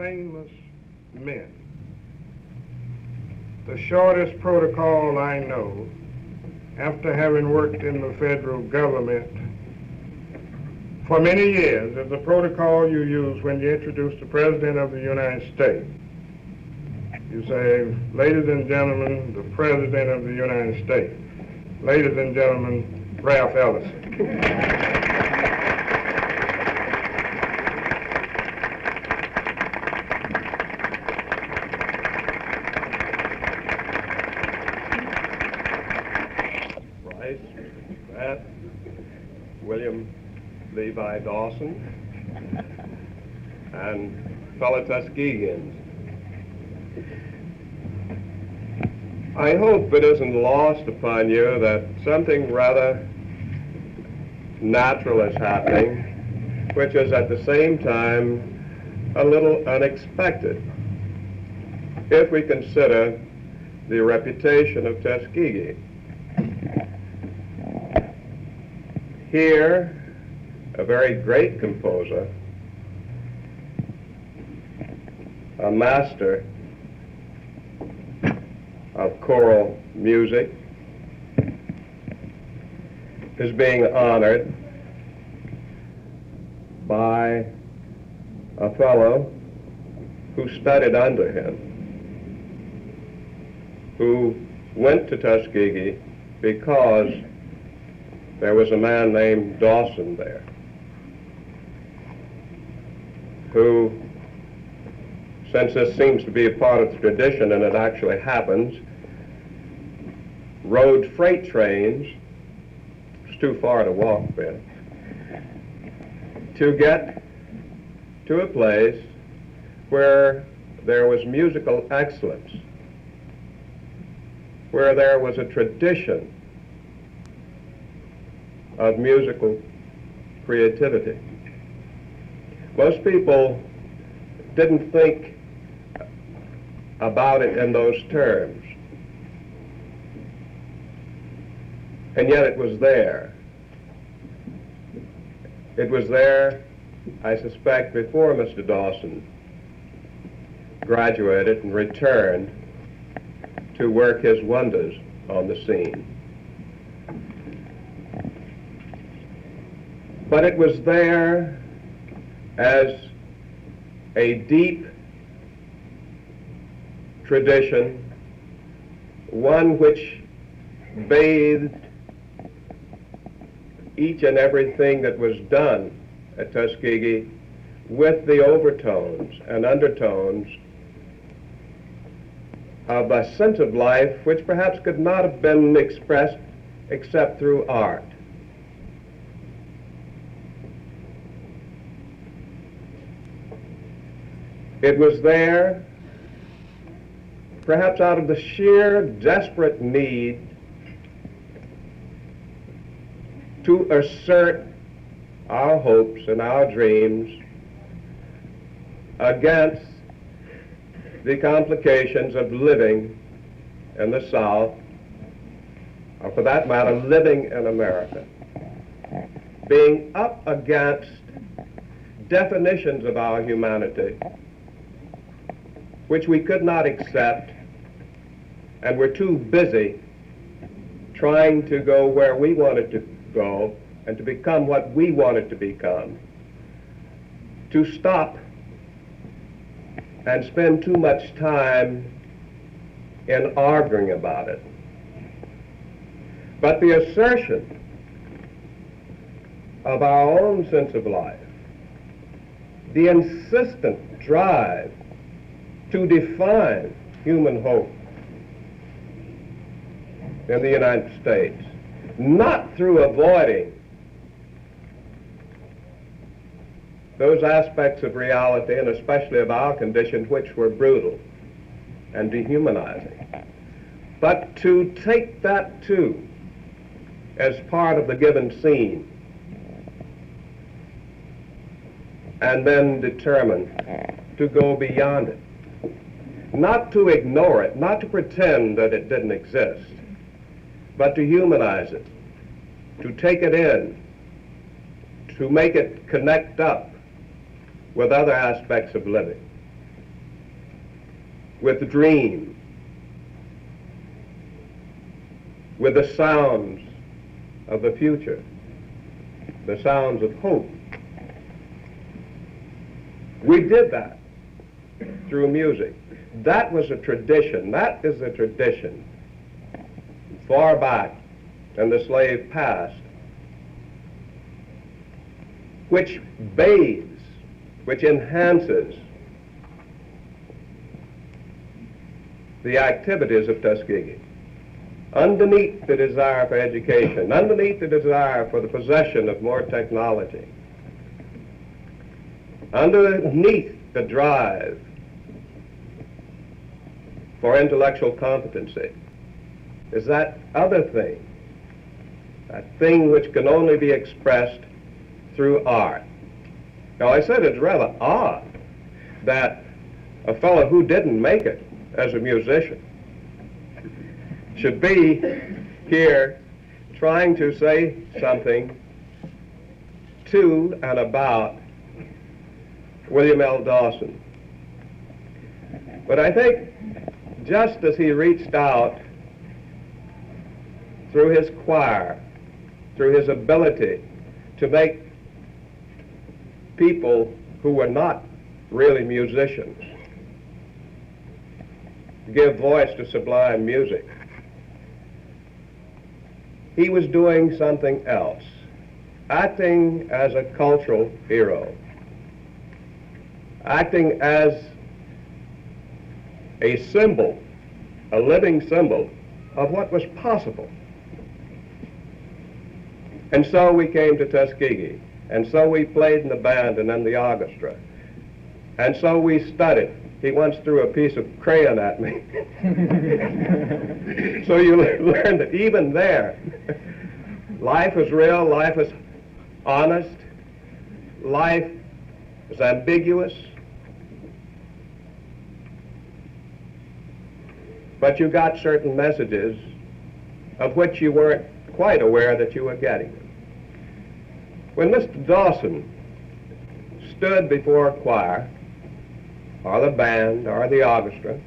famous men. The shortest protocol I know, after having worked in the federal government for many years, is the protocol you use when you introduce the President of the United States. You say, ladies and gentlemen, the President of the United States. Ladies and gentlemen, Ralph Ellison. William Levi Dawson, and fellow Tuskegeans. I hope it isn't lost upon you that something rather natural is happening, which is at the same time a little unexpected, if we consider the reputation of Tuskegee. Here, a very great composer, a master of choral music, is being honored by a fellow who studied under him, who went to Tuskegee because there was a man named Dawson there who, since this seems to be a part of the tradition and it actually happens, rode freight trains, it's too far to walk then, to get to a place where there was musical excellence, where there was a tradition of musical creativity. Most people didn't think about it in those terms, and yet it was there. It was there, I suspect, before Mr. Dawson graduated and returned to work his wonders on the scene. But it was there as a deep tradition, one which bathed each and everything that was done at Tuskegee with the overtones and undertones of a sense of life which perhaps could not have been expressed except through art. It was there, perhaps out of the sheer desperate need to assert our hopes and our dreams against the complications of living in the South, or for that matter, living in America, being up against definitions of our humanity which we could not accept, and were too busy trying to go where we wanted to go and to become what we wanted to become, to stop and spend too much time in arguing about it. But the assertion of our own sense of life, the insistent drive to define human hope in the United States, not through avoiding those aspects of reality, and especially of our condition, which were brutal and dehumanizing, but to take that too as part of the given scene and then determine to go beyond it. Not to ignore it, not to pretend that it didn't exist, but to humanize it, to take it in, to make it connect up with other aspects of living. with dream, with the sounds of the future, the sounds of hope. We did that through music. That was a tradition. That is a tradition far back in the slave past, which bathes, which enhances the activities of Tuskegee. Underneath the desire for education, underneath the desire for the possession of more technology, underneath the drive for intellectual competency, is that other thing, that thing which can only be expressed through art. Now, I said it's rather odd that a fellow who didn't make it as a musician should be here trying to say something to and about William L. Dawson. But I think just as he reached out through his choir, through his ability to make people who were not really musicians give voice to sublime music, he was doing something else, acting as a cultural hero, acting as a symbol, a living symbol of what was possible. And so we came to Tuskegee, and so we played in the band and in the orchestra, and so we studied. He once threw a piece of crayon at me. So you learn that even there, life is real, life is honest, life is ambiguous, but you got certain messages of which you weren't quite aware that you were getting them. When Mr. Dawson stood before a choir, or the band, or the orchestra,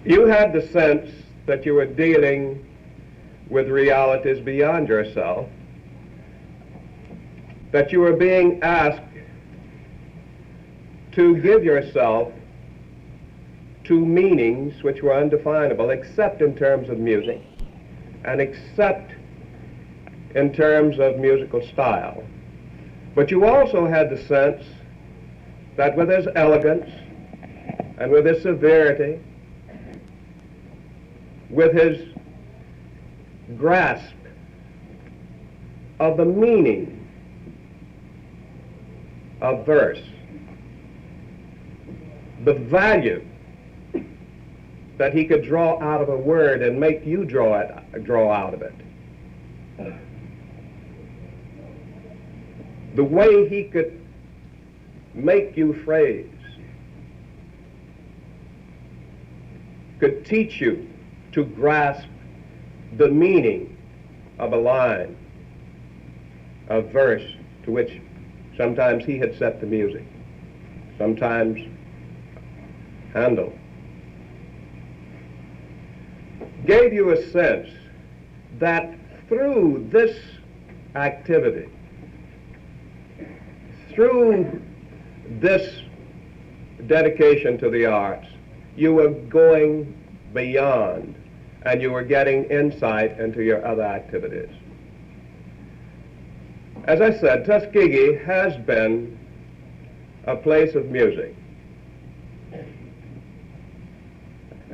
you had the sense that you were dealing with realities beyond yourself, that you were being asked to give yourself to meanings which were undefinable, except in terms of music, and except in terms of musical style. But you also had the sense that with his elegance and with his severity, with his grasp of the meaning of verse, the value that he could draw out of a word and make you draw out of it, the way he could make you phrase, could teach you to grasp the meaning of a line of verse to which sometimes he had set the music, sometimes Handel. Gave you a sense that through this activity, through this dedication to the arts, you were going beyond and you were getting insight into your other activities. As I said, Tuskegee has been a place of music.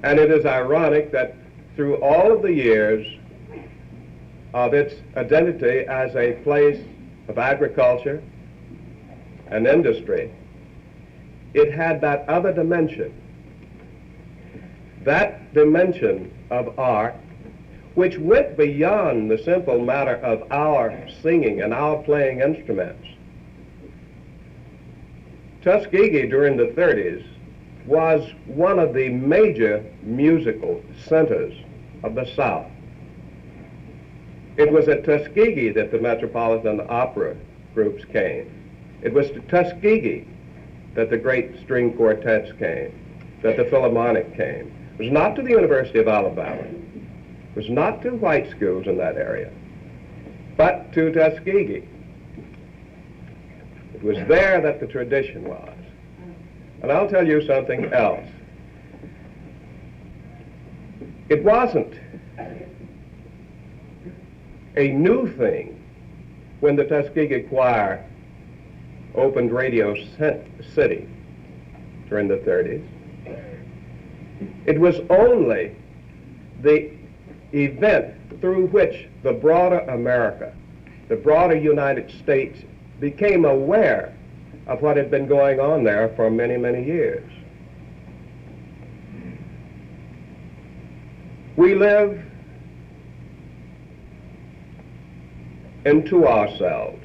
And it is ironic that through all of the years of its identity as a place of agriculture and industry, it had that other dimension, that dimension of art, which went beyond the simple matter of our singing and our playing instruments. Tuskegee during the 30s was one of the major musical centers of the South. It was at Tuskegee that the Metropolitan Opera groups came. It was to Tuskegee that the great string quartets came, that the Philharmonic came. It was not to the University of Alabama. It was not to white schools in that area, but to Tuskegee. It was there that the tradition was. And I'll tell you something else. It wasn't a new thing when the Tuskegee Choir opened Radio City during the 30s. It was only the event through which the broader America, the broader United States, became aware of what had been going on there for many, many years. We live into ourselves.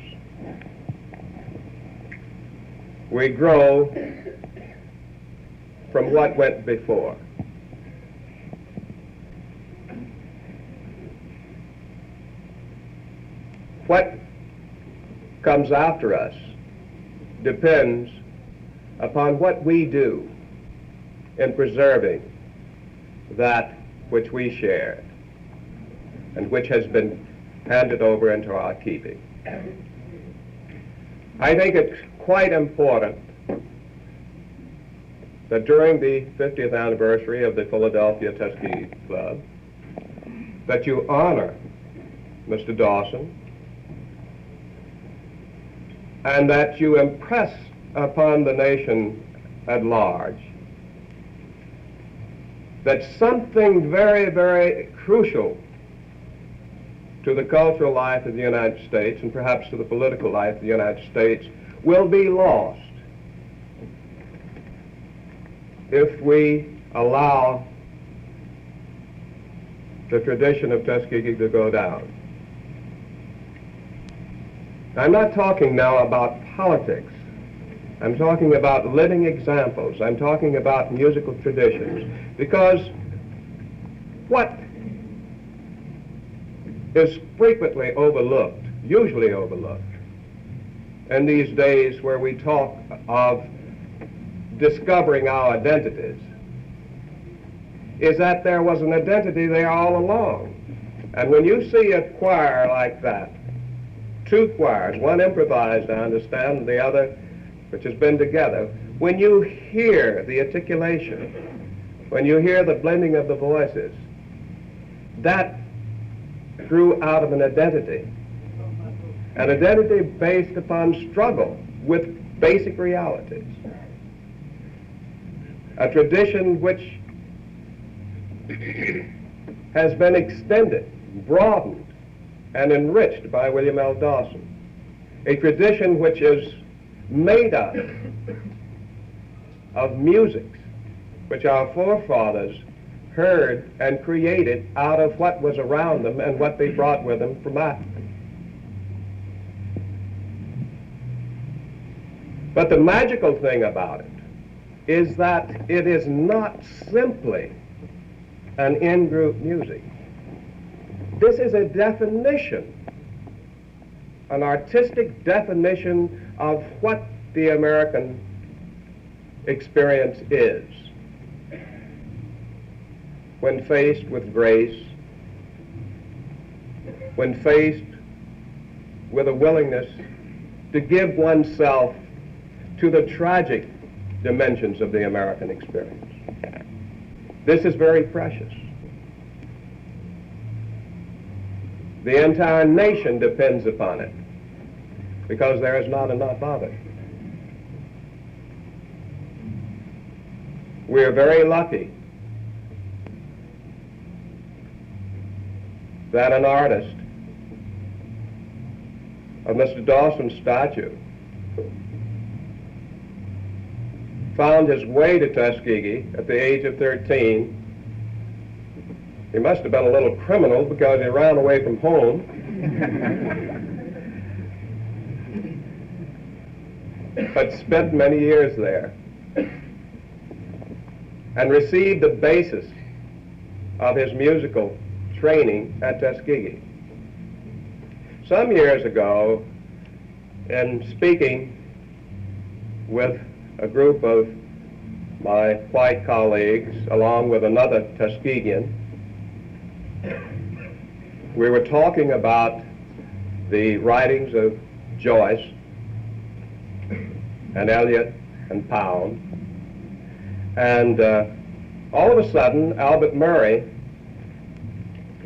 We grow from what went before. What comes after us depends upon what we do in preserving that which we shared and which has been handed over into our keeping. I think it's quite important that during the 50th anniversary of the Philadelphia Tuskegee Club, that you honor Mr. Dawson, and that you impress upon the nation at large that something very, very crucial to the cultural life of the United States and perhaps to the political life of the United States will be lost if we allow the tradition of Tuskegee to go down. I'm not talking now about politics. I'm talking about living examples. I'm talking about musical traditions. Because what is frequently overlooked, usually overlooked, in these days where we talk of discovering our identities, is that there was an identity there all along. And when you see a choir like that, two choirs, one improvised, I understand, and the other which has been together, when you hear the articulation, when you hear the blending of the voices, that grew out of an identity based upon struggle with basic realities, a tradition which has been extended, broadened, and enriched by William L. Dawson, a tradition which is made up of musics which our forefathers heard and created out of what was around them and what they brought with them from Africa. But the magical thing about it is that it is not simply an in-group music. This is a definition, an artistic definition of what the American experience is when faced with grace, when faced with a willingness to give oneself to the tragic dimensions of the American experience. This is very precious. The entire nation depends upon it because there is not enough of it. We are very lucky that an artist of Mr. Dawson's statue found his way to Tuskegee at the age of 13. He must have been a little criminal because he ran away from home. But spent many years there and received the basis of his musical training at Tuskegee. Some years ago, in speaking with a group of my white colleagues, along with another Tuskegean. We were talking about the writings of Joyce and Eliot and Pound, and all of a sudden Albert Murray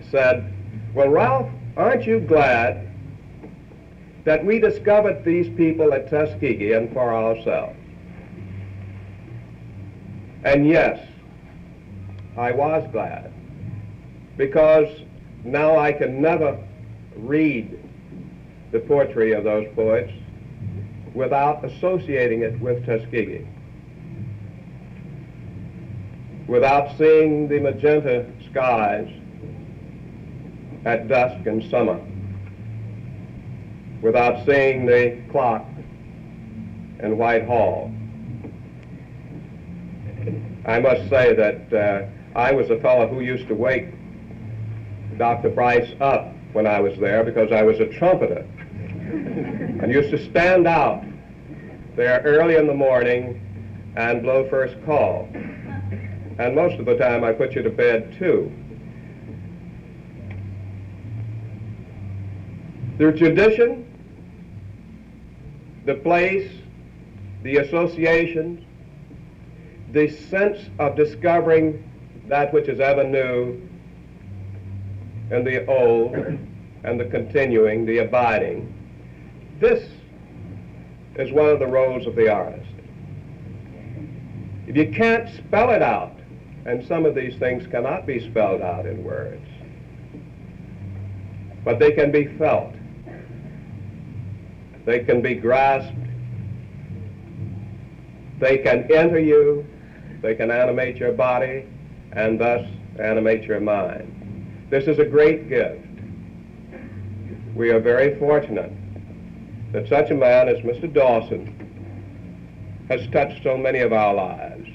said, "Well, Ralph, aren't you glad that we discovered these people at Tuskegee and for ourselves?" And yes, I was glad, because now I can never read the poetry of those poets without associating it with Tuskegee, without seeing the magenta skies at dusk in summer, without seeing the clock in Whitehall. I must say that I was a fellow who used to wake Dr. Bryce up when I was there, because I was a trumpeter, and used to stand out there early in the morning and blow first call. And most of the time I put you to bed too. The tradition, the place, the associations, the sense of discovering that which is ever new, and the old, and the continuing, the abiding. This is one of the roles of the artist. If you can't spell it out, and some of these things cannot be spelled out in words, but they can be felt, they can be grasped, they can enter you, they can animate your body, and thus animate your mind. This is a great gift. We are very fortunate that such a man as Mr. Dawson has touched so many of our lives.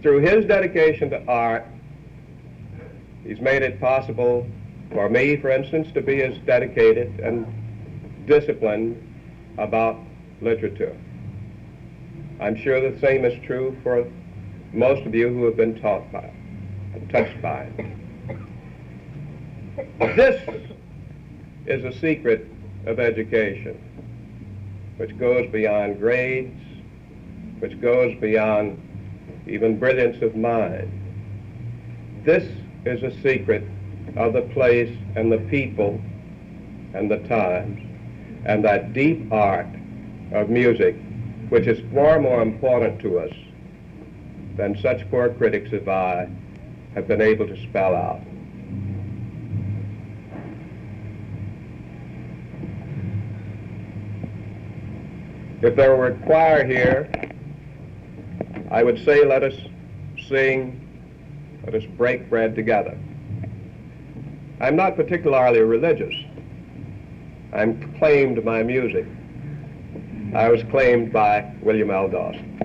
Through his dedication to art, he's made it possible for me, for instance, to be as dedicated and disciplined about literature. I'm sure the same is true for most of you who have been taught by it and touched by it. This is a secret of education, which goes beyond grades, which goes beyond even brilliance of mind. This is a secret of the place and the people and the times, and that deep art of music, which is far more important to us than such poor critics as I have been able to spell out. If there were a choir here, I would say, let us sing, let us break bread together. I'm not particularly religious. I'm claimed by music. I was claimed by William L. Dawson.